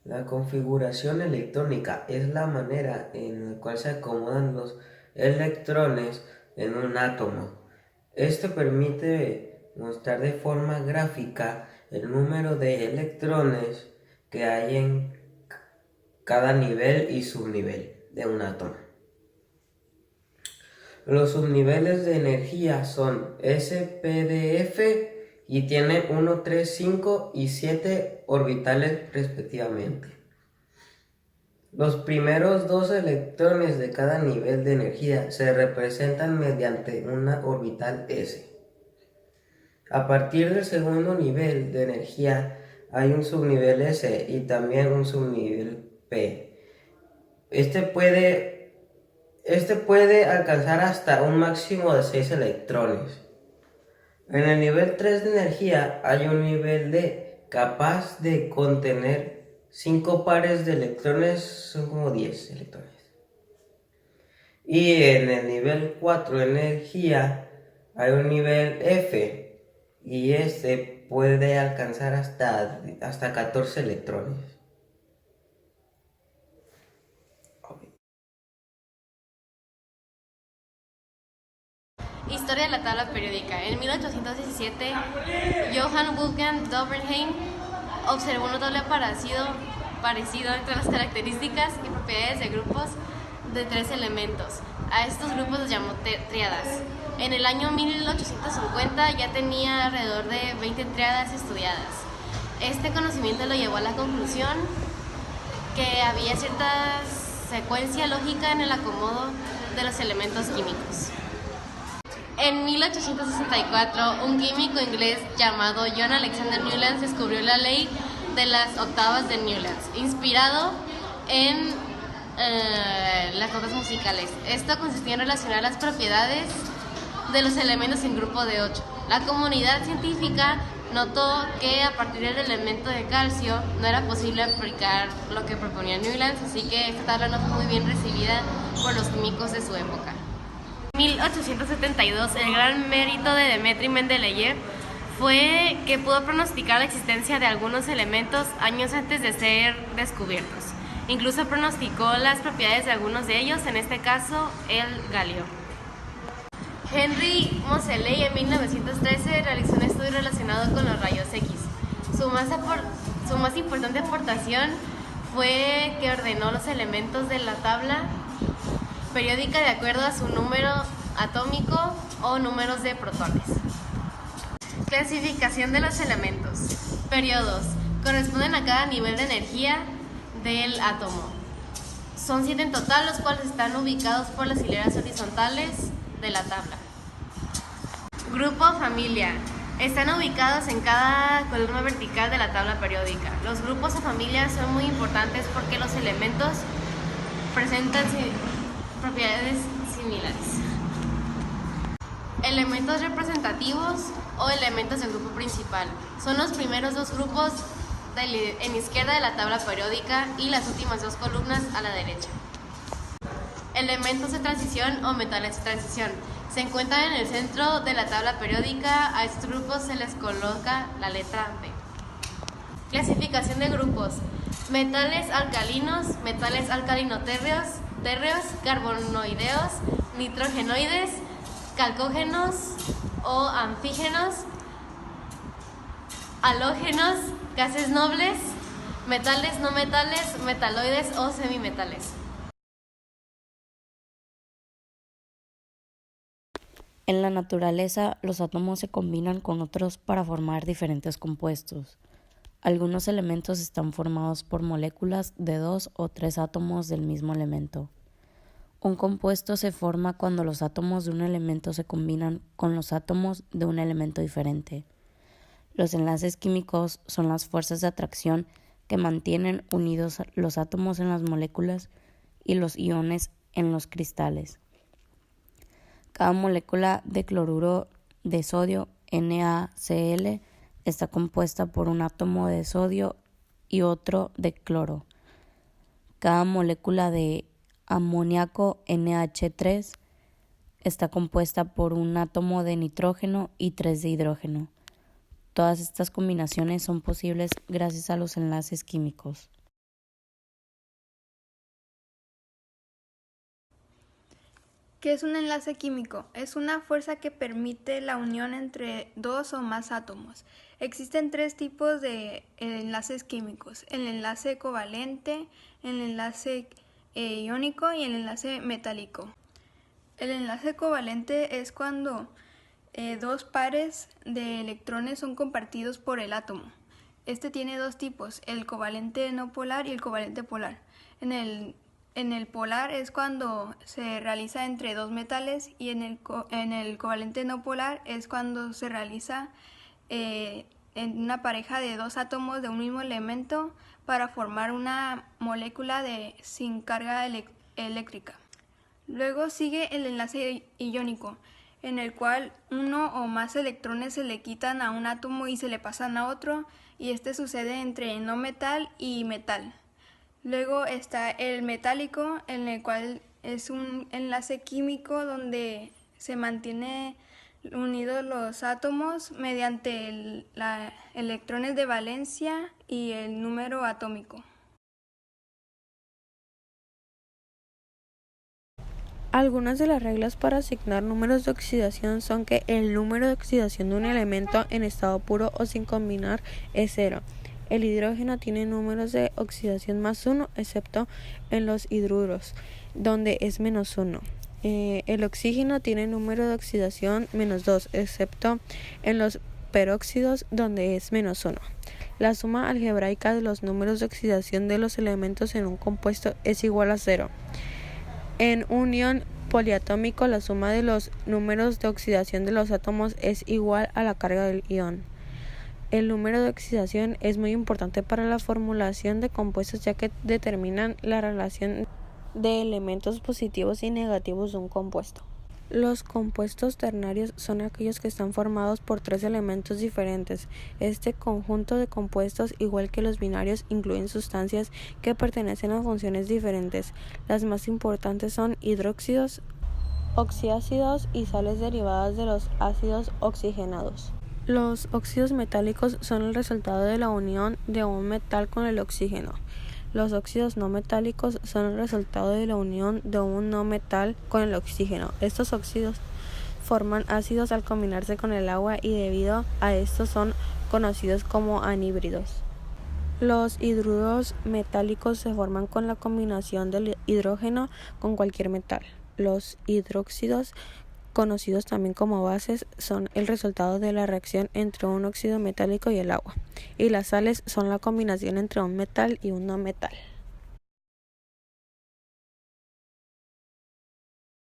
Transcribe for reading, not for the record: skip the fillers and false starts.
La configuración electrónica es la manera en la cual se acomodan los electrones en un átomo. Esto permite mostrar de forma gráfica el número de electrones que hay en cada nivel y subnivel de un átomo. Los subniveles de energía son SPDF y tienen 1, 3, 5 y 7 orbitales respectivamente. Los primeros dos electrones de cada nivel de energía se representan mediante una orbital s. A partir del segundo nivel de energía hay un subnivel S y también un subnivel P. Este puede alcanzar hasta un máximo de 6 electrones. En el nivel 3 de energía hay un nivel D capaz de contener 5 pares de electrones, son como 10 electrones. Y en el nivel 4 de energía hay un nivel F y este puede alcanzar hasta 14 electrones. Historia de la tabla periódica. En 1817, Johann Wolfgang Doberein observó un notable parecido entre las características y propiedades de grupos de 3 elementos. A estos grupos los llamó tríadas. En el año 1850 ya tenía alrededor de 20 tríadas estudiadas. Este conocimiento lo llevó a la conclusión que había cierta secuencia lógica en el acomodo de los elementos químicos. En 1864, un químico inglés llamado John Alexander Newlands descubrió la ley de las octavas de Newlands, inspirado en las notas musicales. Esto consistía en relacionar las propiedades de los elementos en grupo de 8. La comunidad científica notó que a partir del elemento de calcio no era posible aplicar lo que proponía Newlands, así que esta tabla no fue muy bien recibida por los químicos de su época. En 1872, el gran mérito de Dmitri Mendeleev fue que pudo pronosticar la existencia de algunos elementos años antes de ser descubiertos. Incluso pronosticó las propiedades de algunos de ellos, en este caso el galio. Henry Moseley en 1913 realizó un estudio relacionado con los rayos X. Su más importante aportación fue que ordenó los elementos de la tabla periódica de acuerdo a su número atómico o números de protones. Clasificación de los elementos. Periodos. Corresponden a cada nivel de energía del átomo. Son 7 en total, los cuales están ubicados por las hileras horizontales de la tabla. Grupo o familia. Están ubicados en cada columna vertical de la tabla periódica. Los grupos o familias son muy importantes porque los elementos presentan propiedades similares. Elementos representativos o elementos del grupo principal. Son los primeros dos grupos en izquierda de la tabla periódica y las últimas 2 columnas a la derecha. Elementos de transición o metales de transición. Se encuentran en el centro de la tabla periódica. A estos grupos se les coloca la letra B. Clasificación de grupos. Metales alcalinos, metales alcalino-térreos, carbonoideos, nitrogenoides, calcógenos o anfígenos, halógenos, gases nobles, metales no metales, metaloides o semimetales. En la naturaleza, los átomos se combinan con otros para formar diferentes compuestos. Algunos elementos están formados por moléculas de 2 o 3 átomos del mismo elemento. Un compuesto se forma cuando los átomos de un elemento se combinan con los átomos de un elemento diferente. Los enlaces químicos son las fuerzas de atracción que mantienen unidos los átomos en las moléculas y los iones en los cristales. Cada molécula de cloruro de sodio, NaCl, está compuesta por un átomo de sodio y otro de cloro. Cada molécula de amoníaco, NH3, está compuesta por un átomo de nitrógeno y 3 de hidrógeno. Todas estas combinaciones son posibles gracias a los enlaces químicos. ¿Qué es un enlace químico? Es una fuerza que permite la unión entre dos o más átomos. Existen tres tipos de enlaces químicos: el enlace covalente, el enlace iónico y el enlace metálico. El enlace covalente es cuando dos pares de electrones son compartidos por el átomo. Este tiene dos tipos: el covalente no polar y el covalente polar. En el polar es cuando se realiza entre dos metales, y en el covalente no polar es cuando se realiza en una pareja de dos átomos de un mismo elemento para formar una molécula sin carga eléctrica. Luego sigue el enlace iónico, en el cual uno o más electrones se le quitan a un átomo y se le pasan a otro, y este sucede entre no metal y metal. Luego está el metálico, en el cual es un enlace químico donde se mantiene unidos los átomos mediante electrones de valencia y el número atómico. Algunas de las reglas para asignar números de oxidación son que el número de oxidación de un elemento en estado puro o sin combinar es 0. El hidrógeno tiene números de oxidación +1, excepto en los hidruros, donde es -1. El oxígeno tiene número de oxidación -2, excepto en los peróxidos, donde es -1. La suma algebraica de los números de oxidación de los elementos en un compuesto es igual a 0. En un ion poliatómico, la suma de los números de oxidación de los átomos es igual a la carga del ion. El número de oxidación es muy importante para la formulación de compuestos, ya que determinan la relación de elementos positivos y negativos de un compuesto. Los compuestos ternarios son aquellos que están formados por tres elementos diferentes. Este conjunto de compuestos, igual que los binarios, incluyen sustancias que pertenecen a funciones diferentes. Las más importantes son hidróxidos, oxiácidos y sales derivadas de los ácidos oxigenados. Los óxidos metálicos son el resultado de la unión de un metal con el oxígeno. Los óxidos no metálicos son el resultado de la unión de un no metal con el oxígeno. Estos óxidos forman ácidos al combinarse con el agua, y debido a esto son conocidos como anhídridos. Los hidruros metálicos se forman con la combinación del hidrógeno con cualquier metal. Los hidróxidos, conocidos también como bases, son el resultado de la reacción entre un óxido metálico y el agua, y las sales son la combinación entre un metal y un no metal.